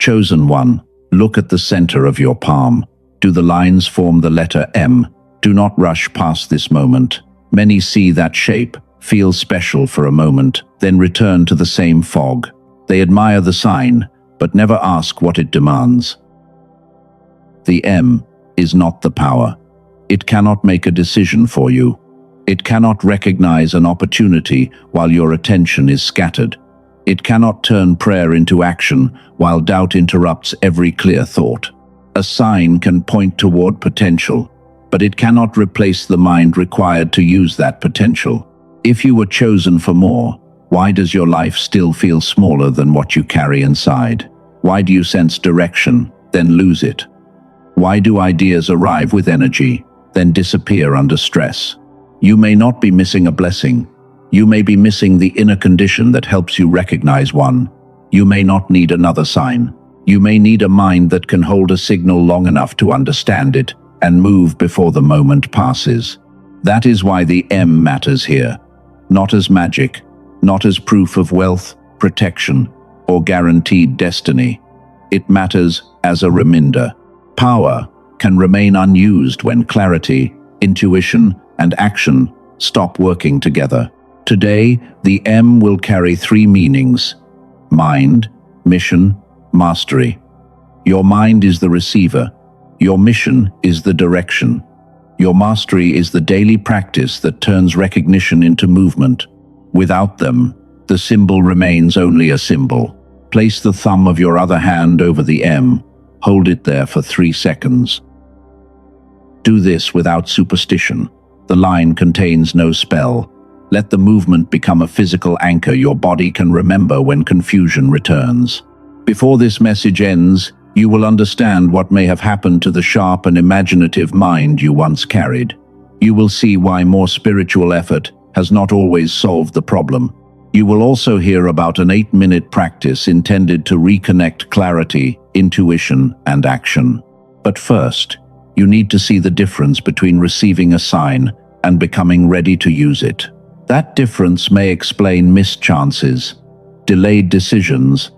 Chosen one, look at the center of your palm. Do the lines form the letter M? Do not rush past this moment. Many see that shape, feel special for a moment, then return to the same fog. They admire the sign, but never ask what it demands. The M is not the power. It cannot make a decision for you. It cannot recognize an opportunity while your attention is scattered. It cannot turn prayer into action while doubt interrupts every clear thought. A sign can point toward potential, but it cannot replace the mind required to use that potential. If you were chosen for more, why does your life still feel smaller than what you carry inside? Why do you sense direction, then lose it? Why do ideas arrive with energy, then disappear under stress? You may not be missing a blessing. You may be missing the inner condition that helps you recognize one. You may not need another sign. You may need a mind that can hold a signal long enough to understand it and move before the moment passes. That is why the M matters here. Not as magic, not as proof of wealth, protection, or guaranteed destiny. It matters as a reminder. Power can remain unused when clarity, intuition, and action stop working together. Today, the M will carry 3 meanings: mind, mission, mastery. Your mind is the receiver. Your mission is the direction. Your mastery is the daily practice that turns recognition into movement. Without them, the symbol remains only a symbol. Place the thumb of your other hand over the M. Hold it there for 3 seconds. Do this without superstition. The line contains no spell. Let the movement become a physical anchor your body can remember when confusion returns. Before this message ends, you will understand what may have happened to the sharp and imaginative mind you once carried. You will see why more spiritual effort has not always solved the problem. You will also hear about an 8-minute practice intended to reconnect clarity, intuition, and action. But first, you need to see the difference between receiving a sign and becoming ready to use it. That difference may explain missed chances, delayed decisions,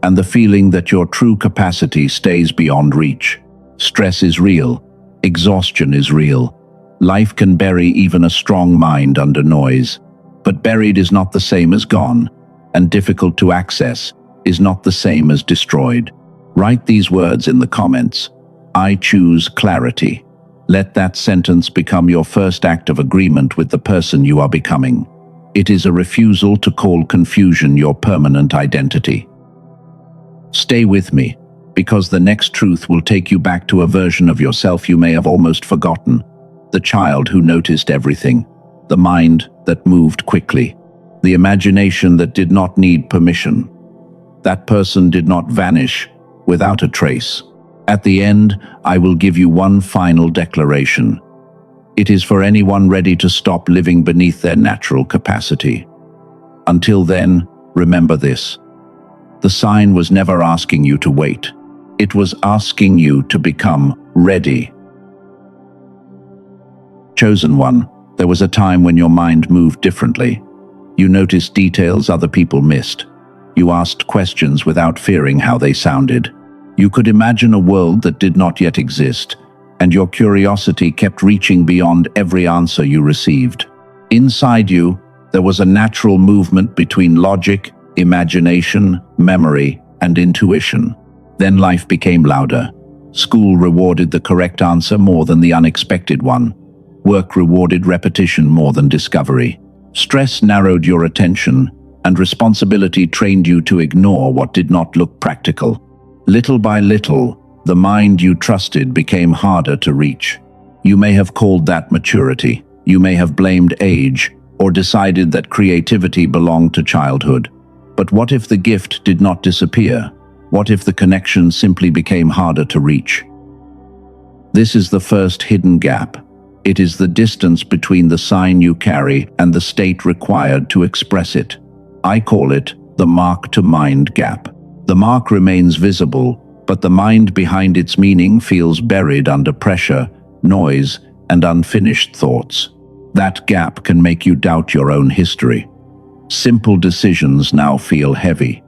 and the feeling that your true capacity stays beyond reach. Stress is real. Exhaustion is real. Life can bury even a strong mind under noise. But buried is not the same as gone, and difficult to access is not the same as destroyed. Write these words in the comments. I choose clarity. Let that sentence become your first act of agreement with the person you are becoming. It is a refusal to call confusion your permanent identity. Stay with me, because the next truth will take you back to a version of yourself you may have almost forgotten. The child who noticed everything. The mind that moved quickly. The imagination that did not need permission. That person did not vanish without a trace. At the end, I will give you one final declaration. It is for anyone ready to stop living beneath their natural capacity. Until then, remember this. The sign was never asking you to wait. It was asking you to become ready. Chosen one, there was a time when your mind moved differently. You noticed details other people missed. You asked questions without fearing how they sounded. You could imagine a world that did not yet exist, and your curiosity kept reaching beyond every answer you received. Inside you, there was a natural movement between logic, imagination, memory, and intuition. Then life became louder. School rewarded the correct answer more than the unexpected one. Work rewarded repetition more than discovery. Stress narrowed your attention, and responsibility trained you to ignore what did not look practical. Little by little, the mind you trusted became harder to reach. You may have called that maturity. You may have blamed age, or decided that creativity belonged to childhood. But what if the gift did not disappear? What if the connection simply became harder to reach? This is the first hidden gap. It is the distance between the sign you carry and the state required to express it. I call it the mark-to-mind gap. The mark remains visible, but the mind behind its meaning feels buried under pressure, noise, and unfinished thoughts. That gap can make you doubt your own history. Simple decisions now feel heavy.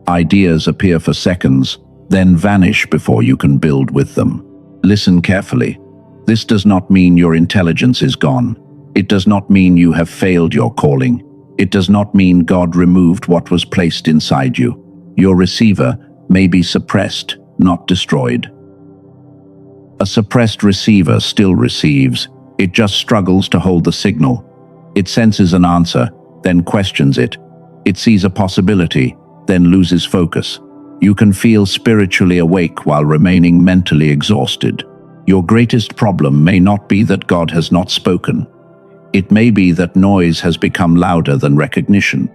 Ideas appear for seconds, then vanish before you can build with them. Listen carefully. This does not mean your intelligence is gone. It does not mean you have failed your calling. It does not mean God removed what was placed inside you. Your receiver may be suppressed, not destroyed. A suppressed receiver still receives. It just struggles to hold the signal. It senses an answer, then questions it. It sees a possibility, then loses focus. You can feel spiritually awake while remaining mentally exhausted. Your greatest problem may not be that God has not spoken. It may be that noise has become louder than recognition.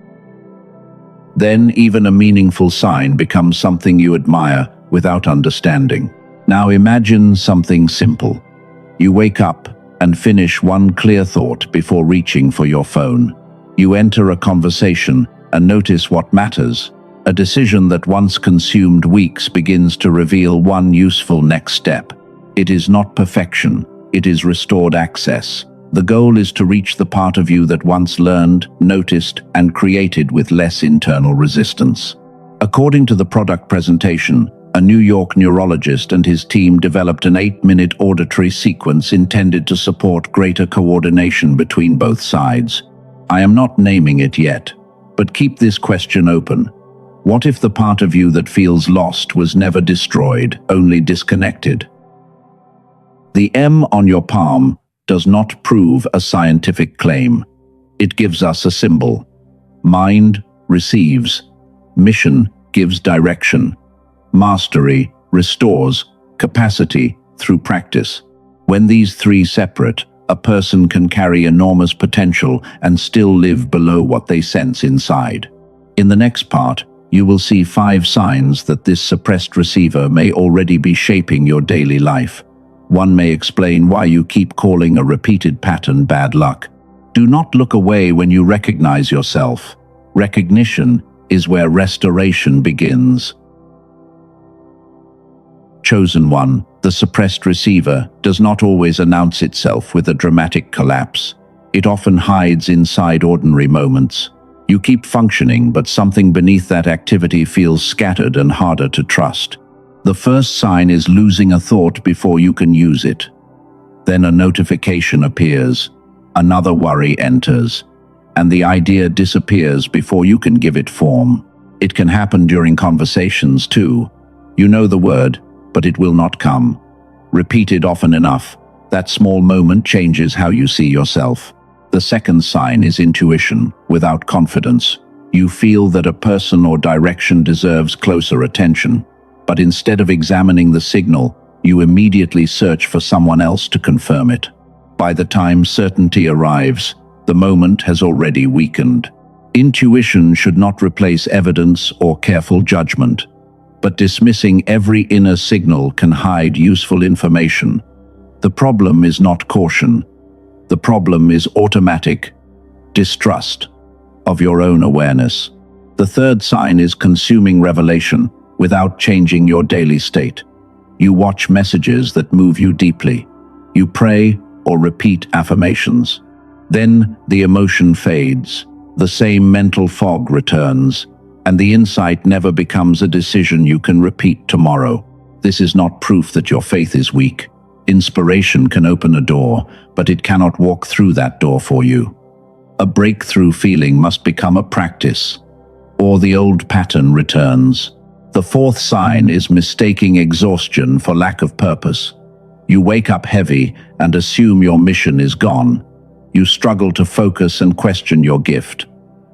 Then even a meaningful sign becomes something you admire without understanding. Now imagine something simple. You wake up and finish one clear thought before reaching for your phone. You enter a conversation and notice what matters. A decision that once consumed weeks begins to reveal one useful next step. It is not perfection, it is restored access. The goal is to reach the part of you that once learned, noticed, and created with less internal resistance. According to the product presentation, a New York neurologist and his team developed an 8-minute auditory sequence intended to support greater coordination between both sides. I am not naming it yet, but keep this question open. What if the part of you that feels lost was never destroyed, only disconnected? The M on your palm does not prove a scientific claim. It gives us a symbol. Mind receives. Mission gives direction. Mastery restores capacity through practice. When these three separate, a person can carry enormous potential and still live below what they sense inside. In the next part, you will see 5 signs that this suppressed receiver may already be shaping your daily life. One may explain why you keep calling a repeated pattern bad luck. Do not look away when you recognize yourself. Recognition is where restoration begins. Chosen one, the suppressed receiver, does not always announce itself with a dramatic collapse. It often hides inside ordinary moments. You keep functioning, but something beneath that activity feels scattered and harder to trust. The first sign is losing a thought before you can use it. Then a notification appears, another worry enters, and the idea disappears before you can give it form. It can happen during conversations too. You know the word, but it will not come. Repeated often enough, that small moment changes how you see yourself. The second sign is intuition, without confidence. You feel that a person or direction deserves closer attention, but instead of examining the signal, you immediately search for someone else to confirm it. By the time certainty arrives, the moment has already weakened. Intuition should not replace evidence or careful judgment, but dismissing every inner signal can hide useful information. The problem is not caution. The problem is automatic distrust of your own awareness. The third sign is consuming revelation without changing your daily state. You watch messages that move you deeply. You pray or repeat affirmations. Then the emotion fades, the same mental fog returns, and the insight never becomes a decision you can repeat tomorrow. This is not proof that your faith is weak. Inspiration can open a door, but it cannot walk through that door for you. A breakthrough feeling must become a practice, or the old pattern returns. The fourth sign is mistaking exhaustion for lack of purpose. You wake up heavy and assume your mission is gone. You struggle to focus and question your gift.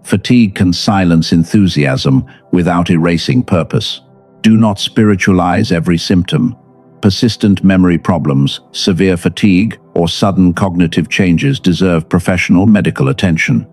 Fatigue can silence enthusiasm without erasing purpose. Do not spiritualize every symptom. Persistent memory problems, severe fatigue, or sudden cognitive changes deserve professional medical attention.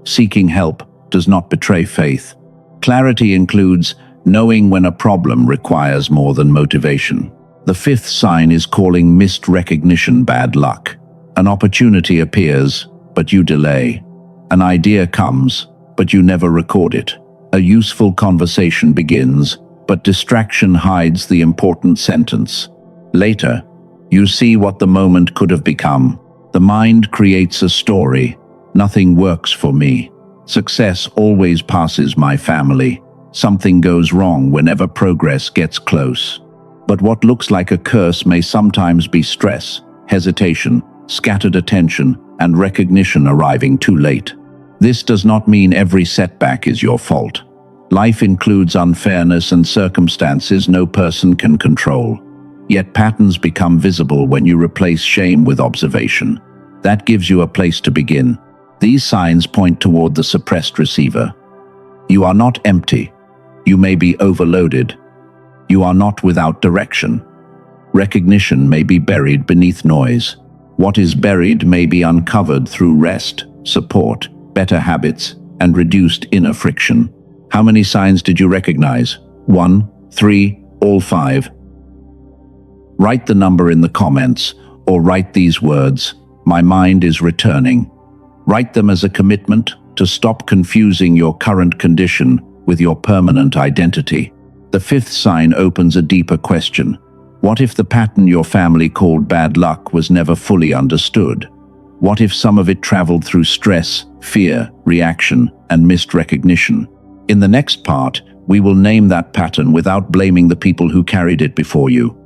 Seeking help does not betray faith. Clarity includes knowing when a problem requires more than motivation. The fifth sign is calling missed recognition bad luck. An opportunity appears, but you delay. An idea comes, but you never record it. A useful conversation begins, but distraction hides the important sentence. Later, you see what the moment could have become. The mind creates a story. Nothing works for me. Success always passes my family. Something goes wrong whenever progress gets close. But what looks like a curse may sometimes be stress, hesitation, scattered attention, and recognition arriving too late. This does not mean every setback is your fault. Life includes unfairness and circumstances no person can control. Yet patterns become visible when you replace shame with observation. That gives you a place to begin. These signs point toward the suppressed receiver. You are not empty. You may be overloaded. You are not without direction. Recognition may be buried beneath noise. What is buried may be uncovered through rest, support, better habits, and reduced inner friction. How many signs did you recognize? 1, 3, all 5? Write the number in the comments, or write these words: "My mind is returning." Write them as a commitment to stop confusing your current condition with your permanent identity. The 5th sign opens a deeper question. What if the pattern your family called bad luck was never fully understood? What if some of it traveled through stress, fear, reaction, and missed recognition? In the next part, we will name that pattern without blaming the people who carried it before you.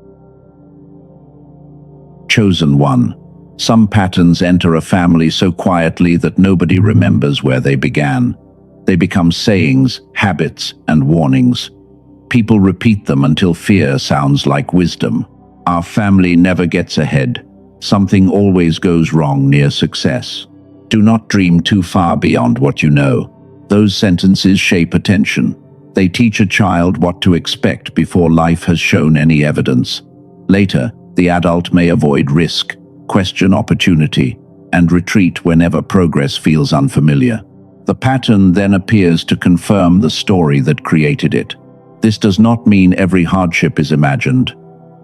Chosen one. Some patterns enter a family so quietly that nobody remembers where they began. They become sayings, habits, and warnings. People repeat them until fear sounds like wisdom. Our family never gets ahead. Something always goes wrong near success. Do not dream too far beyond what you know. Those sentences shape attention. They teach a child what to expect before life has shown any evidence. Later, the adult may avoid risk, question opportunity, and retreat whenever progress feels unfamiliar. The pattern then appears to confirm the story that created it. This does not mean every hardship is imagined.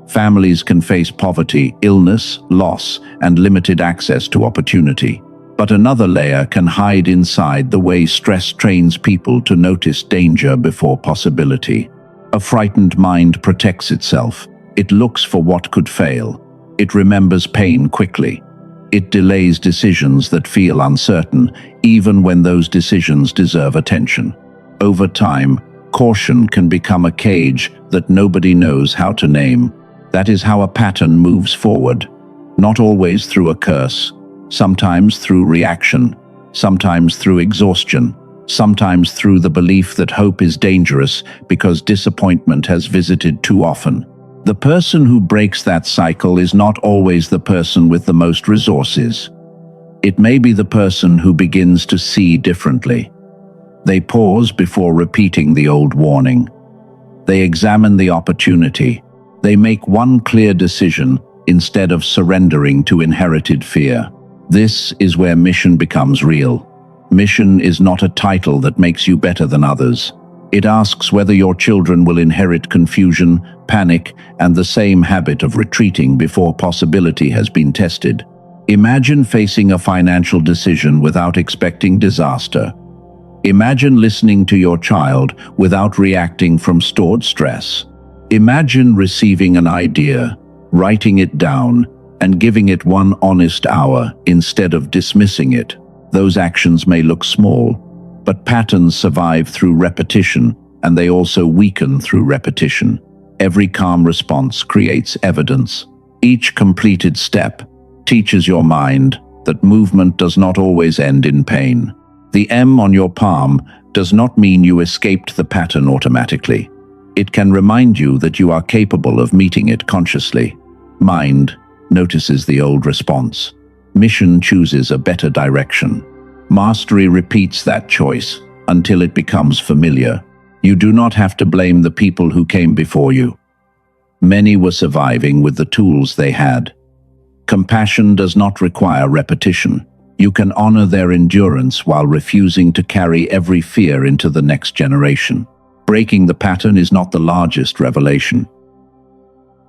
Families can face poverty, illness, loss, and limited access to opportunity. But another layer can hide inside the way stress trains people to notice danger before possibility. A frightened mind protects itself. It looks for what could fail. It remembers pain quickly. It delays decisions that feel uncertain, even when those decisions deserve attention. Over time, caution can become a cage that nobody knows how to name. That is how a pattern moves forward. Not always through a curse. Sometimes through reaction, sometimes through exhaustion, sometimes through the belief that hope is dangerous because disappointment has visited too often. The person who breaks that cycle is not always the person with the most resources. It may be the person who begins to see differently. They pause before repeating the old warning. They examine the opportunity. They make one clear decision instead of surrendering to inherited fear. This is where mission becomes real. Mission is not a title that makes you better than others. It asks whether your children will inherit confusion, panic, and the same habit of retreating before possibility has been tested. Imagine facing a financial decision without expecting disaster. Imagine listening to your child without reacting from stored stress. Imagine receiving an idea, writing it down, and giving it one honest hour instead of dismissing it. Those actions may look small, but patterns survive through repetition, and they also weaken through repetition. Every calm response creates evidence. Each completed step teaches your mind that movement does not always end in pain. The M on your palm does not mean you escaped the pattern automatically. It can remind you that you are capable of meeting it consciously. Mind notices the old response. Mission chooses a better direction. Mastery repeats that choice until it becomes familiar. You do not have to blame the people who came before you. Many were surviving with the tools they had. Compassion does not require repetition. You can honor their endurance while refusing to carry every fear into the next generation. Breaking the pattern is not the largest revelation.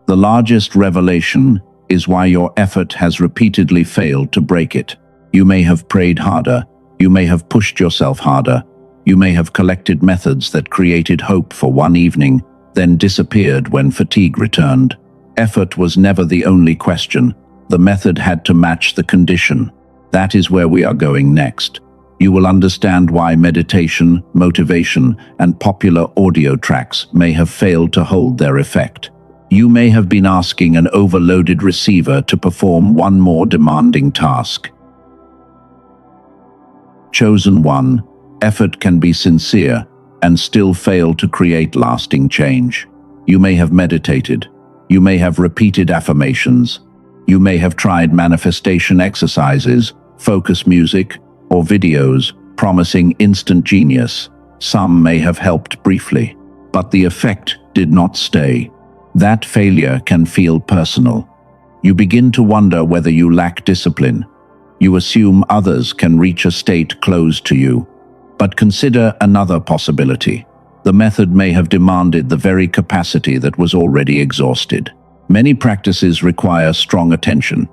The largest revelation is why your effort has repeatedly failed to break it. You may have prayed harder, you may have pushed yourself harder, you may have collected methods that created hope for one evening, then disappeared when fatigue returned. Effort was never the only question. The method had to match the condition. That is where we are going next. You will understand why meditation, motivation, and popular audio tracks may have failed to hold their effect. You may have been asking an overloaded receiver to perform one more demanding task. Chosen one, effort can be sincere and still fail to create lasting change. You may have meditated. You may have repeated affirmations. You may have tried manifestation exercises, focus music, or videos promising instant genius. Some may have helped briefly, but the effect did not stay. That failure can feel personal. You begin to wonder whether you lack discipline. You assume others can reach a state close to you. But consider another possibility. The method may have demanded the very capacity that was already exhausted. Many practices require strong attention.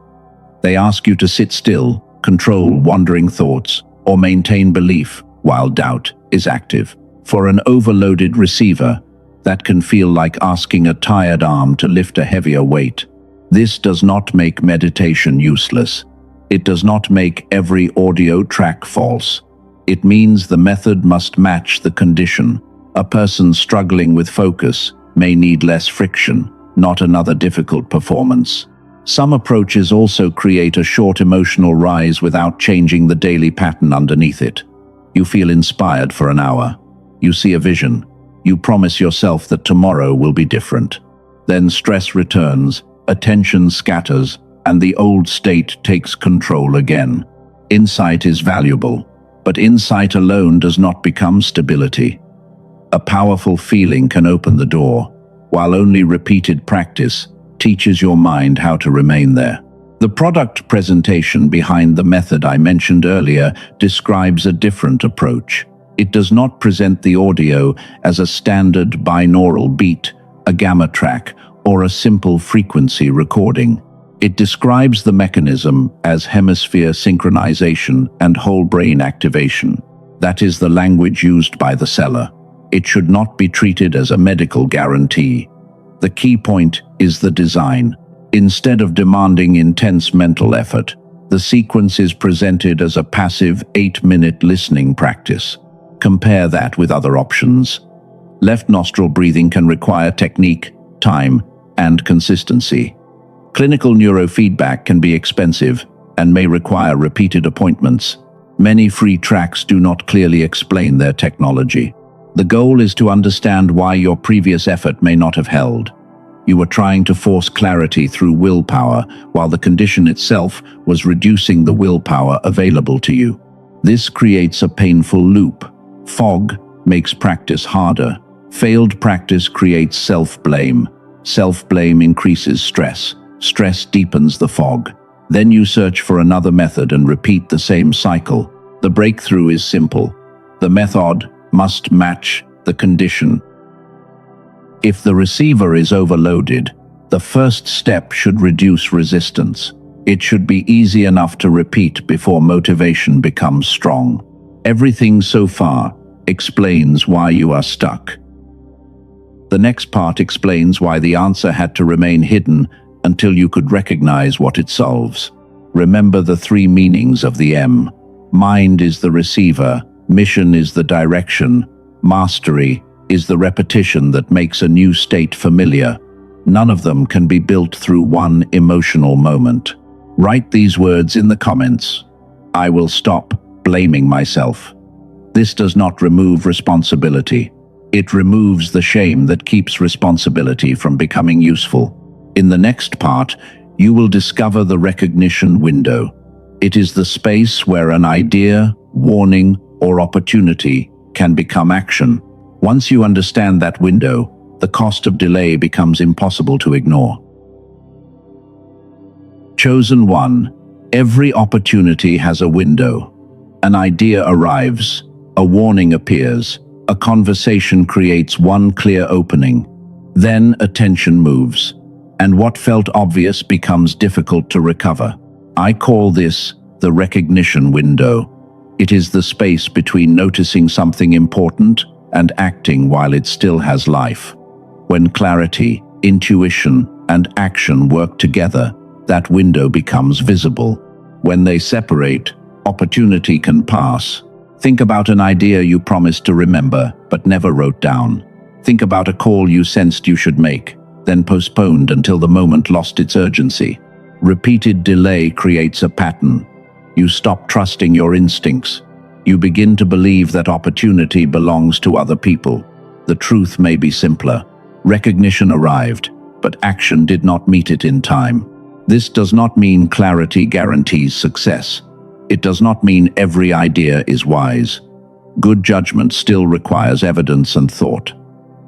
They ask you to sit still, control wandering thoughts, or maintain belief while doubt is active. For an overloaded receiver, that can feel like asking a tired arm to lift a heavier weight. This does not make meditation useless. It does not make every audio track false. It means the method must match the condition. A person struggling with focus may need less friction, not another difficult performance. Some approaches also create a short emotional rise without changing the daily pattern underneath it. You feel inspired for an hour. You see a vision. You promise yourself that tomorrow will be different. Then stress returns, attention scatters, and the old state takes control again. Insight is valuable, but insight alone does not become stability. A powerful feeling can open the door, while only repeated practice teaches your mind how to remain there. The product presentation behind the method I mentioned earlier describes a different approach. It does not present the audio as a standard binaural beat, a gamma track, or a simple frequency recording. It describes the mechanism as hemisphere synchronization and whole brain activation. That is the language used by the seller. It should not be treated as a medical guarantee. The key point is the design. Instead of demanding intense mental effort, the sequence is presented as a passive 8-minute listening practice. Compare that with other options. Left nostril breathing can require technique, time, and consistency. Clinical neurofeedback can be expensive and may require repeated appointments. Many free tracks do not clearly explain their technology. The goal is to understand why your previous effort may not have held. You were trying to force clarity through willpower, while the condition itself was reducing the willpower available to you. This creates a painful loop. Fog makes practice harder. Failed practice creates self-blame. Self-blame increases stress. Stress deepens the fog. Then you search for another method and repeat the same cycle. The breakthrough is simple. The method must match the condition. If the receiver is overloaded, the first step should reduce resistance. It should be easy enough to repeat before motivation becomes strong. Everything so far explains why you are stuck. The next part explains why the answer had to remain hidden until you could recognize what it solves. Remember the 3 meanings of the M. Mind is the receiver, mission is the direction, mastery is the repetition that makes a new state familiar. None of them can be built through one emotional moment. Write these words in the comments. I will stop blaming myself. This does not remove responsibility. It removes the shame that keeps responsibility from becoming useful. In the next part, you will discover the recognition window. It is the space where an idea, warning, or opportunity can become action. Once you understand that window, the cost of delay becomes impossible to ignore. Chosen one. Every opportunity has a window. An idea arrives, a warning appears, a conversation creates one clear opening. Then attention moves, and what felt obvious becomes difficult to recover. I call this the recognition window. It is the space between noticing something important and acting while it still has life. When clarity, intuition, and action work together, that window becomes visible. When they separate, opportunity can pass, Think about an idea you promised to remember, but never wrote down. Think about a call you sensed you should make, then postponed until the moment lost its urgency. Repeated delay creates a pattern. You stop trusting your instincts. You begin to believe that opportunity belongs to other people. The truth may be simpler. Recognition arrived, but action did not meet it in time. This does not mean clarity guarantees success. It does not mean every idea is wise. Good judgment still requires evidence and thought.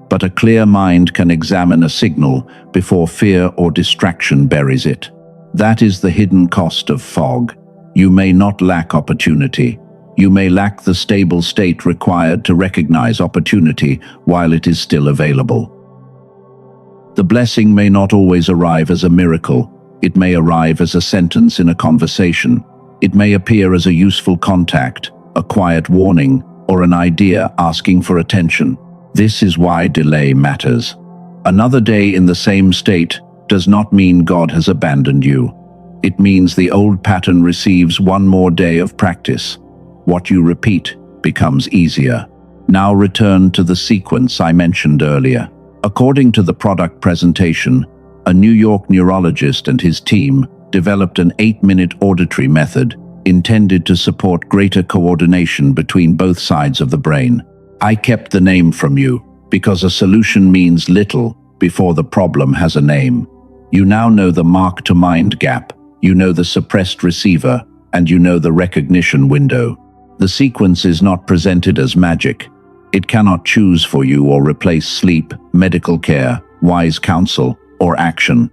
But a clear mind can examine a signal before fear or distraction buries it. That is the hidden cost of fog. You may not lack opportunity. You may lack the stable state required to recognize opportunity while it is still available. The blessing may not always arrive as a miracle. It may arrive as a sentence in a conversation. It may appear as a useful contact, a quiet warning, or an idea asking for attention. This is why delay matters. Another day in the same state does not mean God has abandoned you. It means the old pattern receives one more day of practice. What you repeat becomes easier. Now return to the sequence I mentioned earlier. According to the product presentation, a New York neurologist and his team developed an 8-minute auditory method intended to support greater coordination between both sides of the brain. I kept the name from you because a solution means little before the problem has a name. You now know the mark-to-mind gap, you know the suppressed receiver, and you know the recognition window. The sequence is not presented as magic. It cannot choose for you or replace sleep, medical care, wise counsel, or action.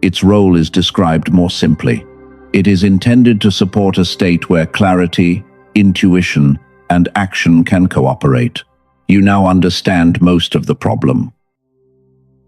Its role is described more simply. It is intended to support a state where clarity, intuition, and action can cooperate. You now understand most of the problem.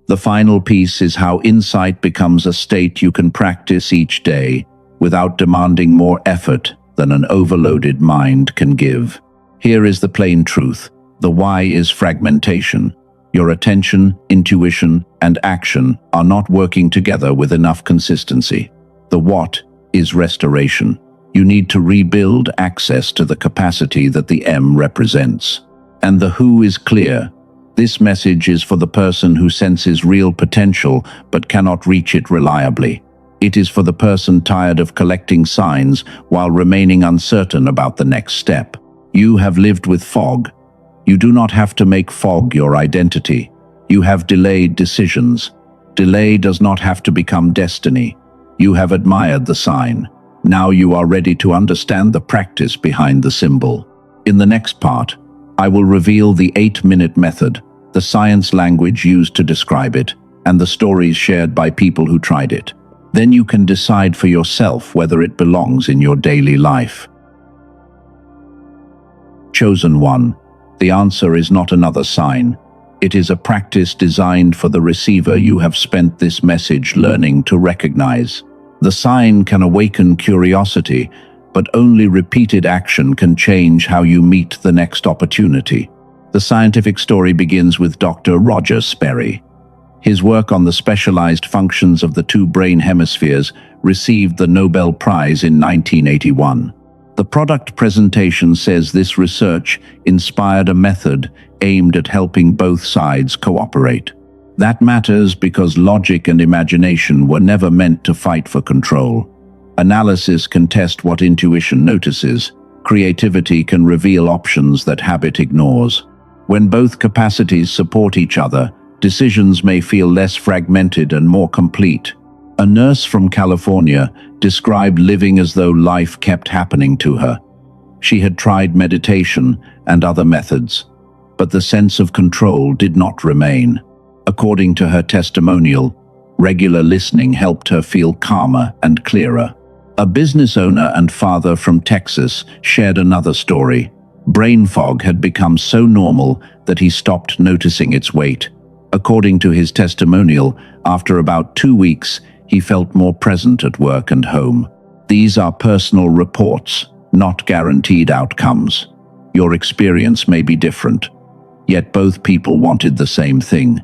The final piece is how insight becomes a state you can practice each day without demanding more effort than an overloaded mind can give. Here is the plain truth. The why is fragmentation. Your attention, intuition, and action are not working together with enough consistency. The what is restoration. You need to rebuild access to the capacity that the M represents. And the who is clear. This message is for the person who senses real potential but cannot reach it reliably. It is for the person tired of collecting signs while remaining uncertain about the next step. You have lived with fog. You do not have to make fog your identity. You have delayed decisions. Delay does not have to become destiny. You have admired the sign. Now you are ready to understand the practice behind the symbol. In the next part, I will reveal the 8-minute method, the science language used to describe it, and the stories shared by people who tried it. Then you can decide for yourself whether it belongs in your daily life. Chosen one. The answer is not another sign. It is a practice designed for the receiver you have spent this message learning to recognize. The sign can awaken curiosity, but only repeated action can change how you meet the next opportunity. The scientific story begins with Dr. Roger Sperry. His work on the specialized functions of the two brain hemispheres received the Nobel Prize in 1981. The product presentation says this research inspired a method aimed at helping both sides cooperate. That matters because logic and imagination were never meant to fight for control. Analysis can test what intuition notices. Creativity can reveal options that habit ignores. When both capacities support each other, decisions may feel less fragmented and more complete. A nurse from California described living as though life kept happening to her. She had tried meditation and other methods, but the sense of control did not remain. According to her testimonial, regular listening helped her feel calmer and clearer. A business owner and father from Texas shared another story. Brain fog had become so normal that he stopped noticing its weight. According to his testimonial, after about 2 weeks, he felt more present at work and home. These are personal reports, not guaranteed outcomes. Your experience may be different, yet both people wanted the same thing.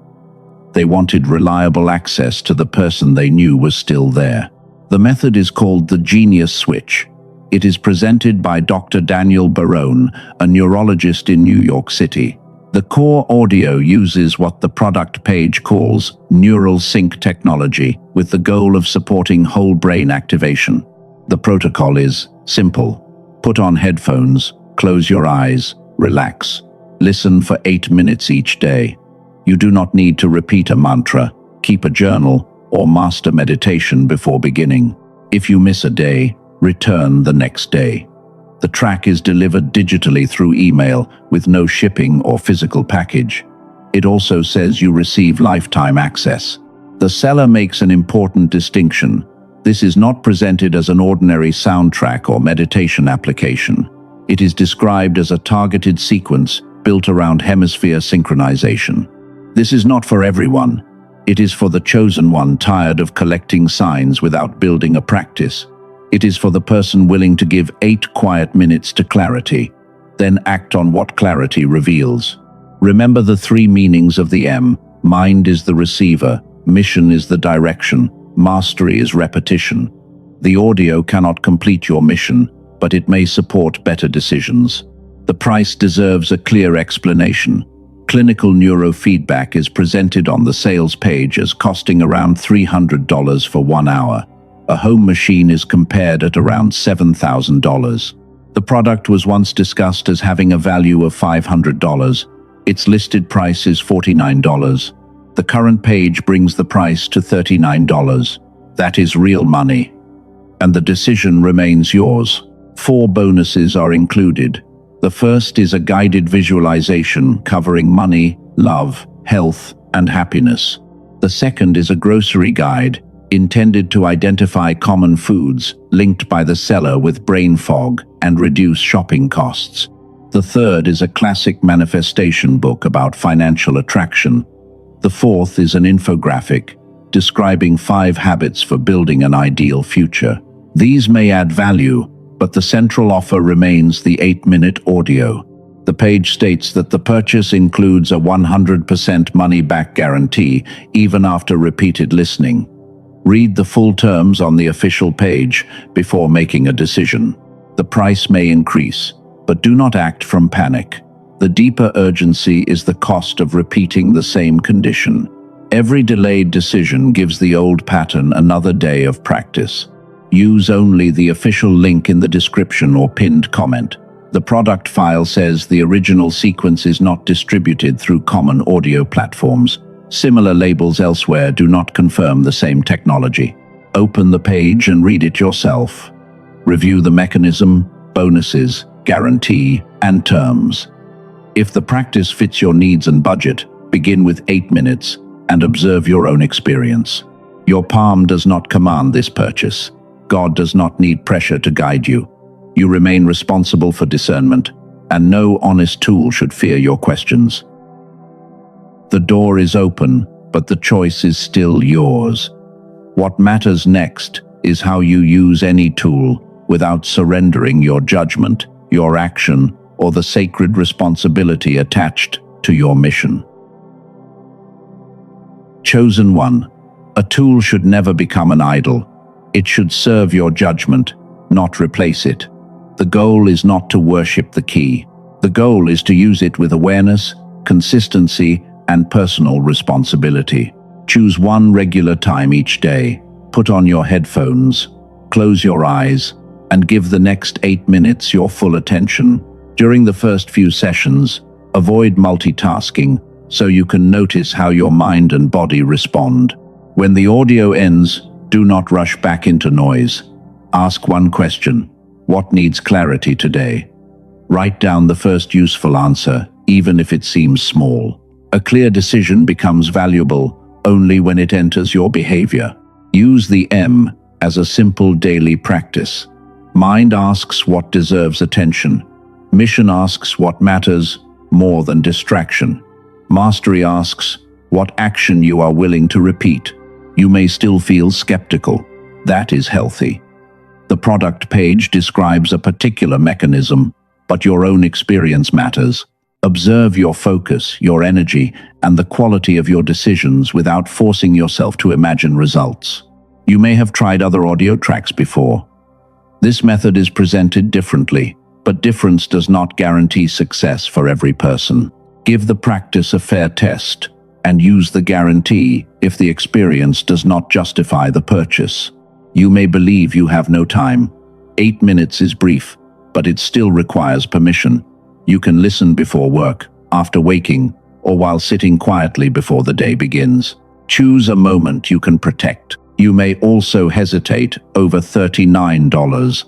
They wanted reliable access to the person they knew was still there. The method is called the genius switch. It is presented by Dr. Daniel Barone, a neurologist in New York City. The core audio uses what the product page calls neural sync technology, with the goal of supporting whole brain activation. The protocol is simple. Put on headphones, close your eyes, relax. Listen for 8 minutes each day. You do not need to repeat a mantra, keep a journal, or master meditation before beginning. If you miss a day, return the next day. The track is delivered digitally through email with no shipping or physical package. It also says you receive lifetime access. The seller makes an important distinction. This is not presented as an ordinary soundtrack or meditation application. It is described as a targeted sequence built around hemisphere synchronization. This is not for everyone. It is for the chosen one tired of collecting signs without building a practice. It is for the person willing to give 8 quiet minutes to clarity, then act on what clarity reveals. Remember the 3 meanings of the M. Mind is the receiver, mission is the direction, mastery is repetition. The audio cannot complete your mission, but it may support better decisions. The price deserves a clear explanation. Clinical neurofeedback is presented on the sales page as costing around $300 for 1 hour. A home machine is compared at around $7,000. The product was once discussed as having a value of $500. Its listed price is $49. The current page brings the price to $39. That is real money. And the decision remains yours. 4 bonuses are included. The first is a guided visualization covering money, love, health, and happiness. The second is a grocery guide intended to identify common foods linked by the seller with brain fog and reduce shopping costs. The third is a classic manifestation book about financial attraction. The fourth is an infographic describing 5 habits for building an ideal future. These may add value, but the central offer remains the 8-minute audio. The page states that the purchase includes a 100% money-back guarantee, even after repeated listening. Read the full terms on the official page before making a decision. The price may increase, but do not act from panic. The deeper urgency is the cost of repeating the same condition. Every delayed decision gives the old pattern another day of practice. Use only the official link in the description or pinned comment. The product file says the original sequence is not distributed through common audio platforms. Similar labels elsewhere do not confirm the same technology. Open the page and read it yourself. Review the mechanism, bonuses, guarantee, and terms. If the practice fits your needs and budget, begin with 8 minutes and observe your own experience. Your palm does not command this purchase. God does not need pressure to guide you. You remain responsible for discernment, and no honest tool should fear your questions. The door is open, but the choice is still yours. What matters next is how you use any tool without surrendering your judgment, your action, or the sacred responsibility attached to your mission. Chosen one. A tool should never become an idol. It should serve your judgment, not replace it. The goal is not to worship the key. The goal is to use it with awareness, consistency, and personal responsibility. Choose one regular time each day. Put on your headphones, close your eyes, and give the next 8 minutes your full attention. During the first few sessions, avoid multitasking so you can notice how your mind and body respond. When the audio ends, do not rush back into noise. Ask one question: what needs clarity today? Write down the first useful answer, even if it seems small. A clear decision becomes valuable only when it enters your behavior. Use the M as a simple daily practice. Mind asks what deserves attention. Mission asks what matters more than distraction. Mastery asks what action you are willing to repeat. You may still feel skeptical. That is healthy. The product page describes a particular mechanism, but your own experience matters. Observe your focus, your energy, and the quality of your decisions without forcing yourself to imagine results. You may have tried other audio tracks before. This method is presented differently, but difference does not guarantee success for every person. Give the practice a fair test, and use the guarantee if the experience does not justify the purchase. You may believe you have no time. 8 minutes is brief, but it still requires permission. You can listen before work, after waking, or while sitting quietly before the day begins. Choose a moment you can protect. You may also hesitate over $39.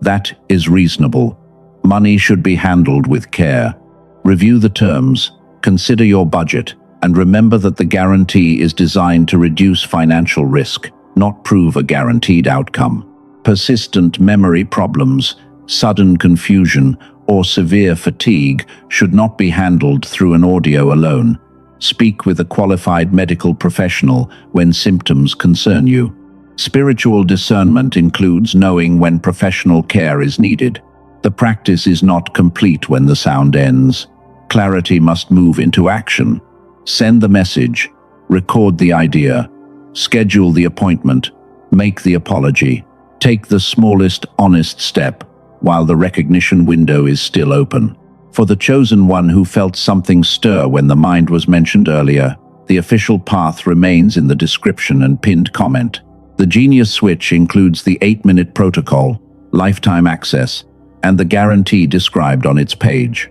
That is reasonable. Money should be handled with care. Review the terms, consider your budget, and remember that the guarantee is designed to reduce financial risk, not prove a guaranteed outcome. Persistent memory problems, sudden confusion, or severe fatigue should not be handled through an audio alone. Speak with a qualified medical professional when symptoms concern you. Spiritual discernment includes knowing when professional care is needed. The practice is not complete when the sound ends. Clarity must move into action. Send the message, record the idea, schedule the appointment, make the apology. Take the smallest honest step while the recognition window is still open. For the chosen one who felt something stir when the mind was mentioned earlier, the official path remains in the description and pinned comment. The Genius Switch includes the 8-minute protocol, lifetime access, and the guarantee described on its page.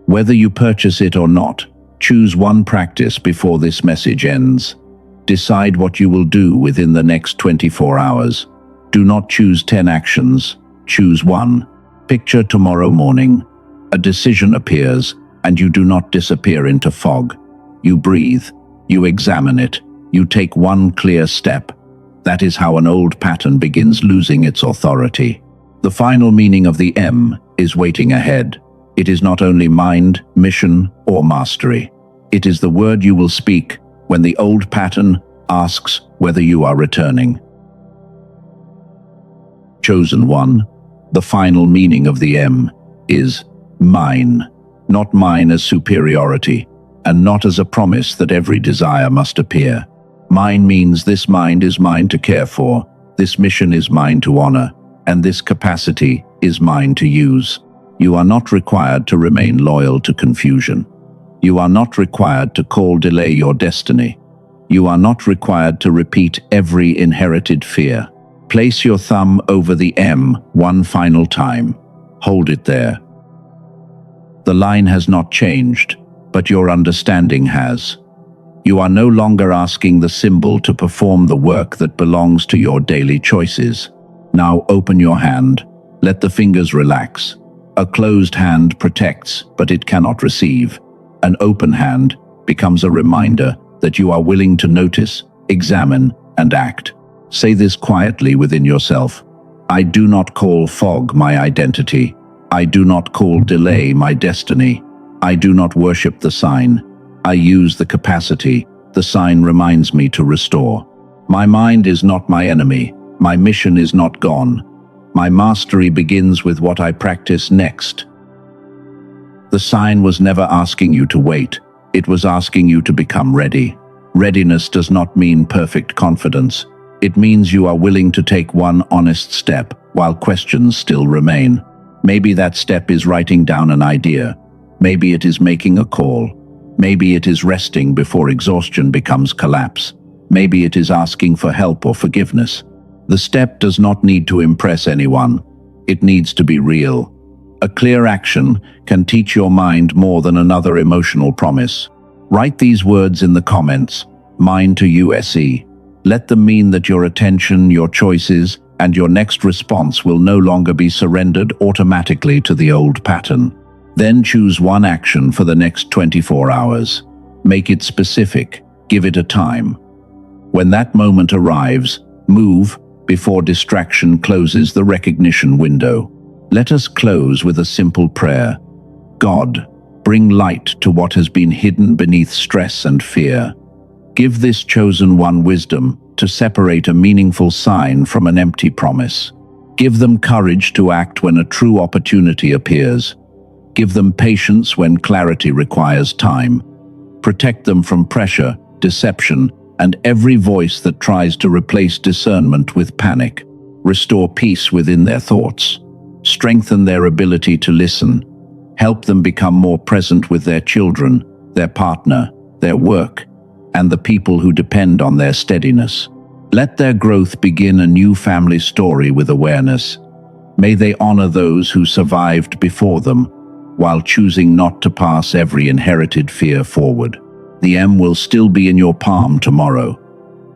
Whether you purchase it or not, choose one practice before this message ends. Decide what you will do within the next 24 hours. Do not choose 10 actions, choose one. Picture tomorrow morning. A decision appears, and you do not disappear into fog. You breathe, you examine it, you take one clear step. That is how an old pattern begins losing its authority. The final meaning of the M is waiting ahead. It is not only mind, mission, or mastery. It is the word you will speak when the old pattern asks whether you are returning. Chosen one, the final meaning of the M is mine. Not mine as superiority, and not as a promise that every desire must appear. Mine means this mind is mine to care for, this mission is mine to honor, and this capacity is mine to use. You are not required to remain loyal to confusion. You are not required to delay your destiny. You are not required to repeat every inherited fear. Place your thumb over the M one final time. Hold it there. The line has not changed, but your understanding has. You are no longer asking the symbol to perform the work that belongs to your daily choices. Now open your hand. Let the fingers relax. A closed hand protects, but it cannot receive. An open hand becomes a reminder that you are willing to notice, examine, and act. Say this quietly within yourself. I do not call fog my identity. I do not call delay my destiny. I do not worship the sign. I use the capacity the sign reminds me to restore. My mind is not my enemy. My mission is not gone. My mastery begins with what I practice next. The sign was never asking you to wait. It was asking you to become ready. Readiness does not mean perfect confidence. It means you are willing to take one honest step while questions still remain. Maybe that step is writing down an idea. Maybe it is making a call. Maybe it is resting before exhaustion becomes collapse. Maybe it is asking for help or forgiveness. The step does not need to impress anyone. It needs to be real. A clear action can teach your mind more than another emotional promise. Write these words in the comments. Mine to USE. Let them mean that your attention, your choices, and your next response will no longer be surrendered automatically to the old pattern. Then choose one action for the next 24 hours. Make it specific. Give it a time. When that moment arrives, move before distraction closes the recognition window. Let us close with a simple prayer. God, bring light to what has been hidden beneath stress and fear. Give this chosen one wisdom to separate a meaningful sign from an empty promise. Give them courage to act when a true opportunity appears. Give them patience when clarity requires time. Protect them from pressure, deception, and every voice that tries to replace discernment with panic. Restore peace within their thoughts. Strengthen their ability to listen. Help them become more present with their children, their partner, their work, and the people who depend on their steadiness. Let their growth begin a new family story with awareness. May they honor those who survived before them, while choosing not to pass every inherited fear forward. The M will still be in your palm tomorrow,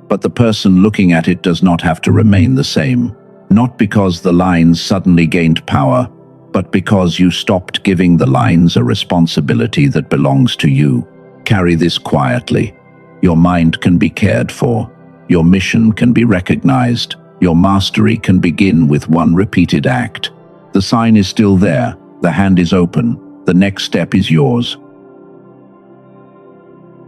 but the person looking at it does not have to remain the same. Not because the lines suddenly gained power, but because you stopped giving the lines a responsibility that belongs to you. Carry this quietly. Your mind can be cared for. Your mission can be recognized. Your mastery can begin with one repeated act. The sign is still there. The hand is open. The next step is yours.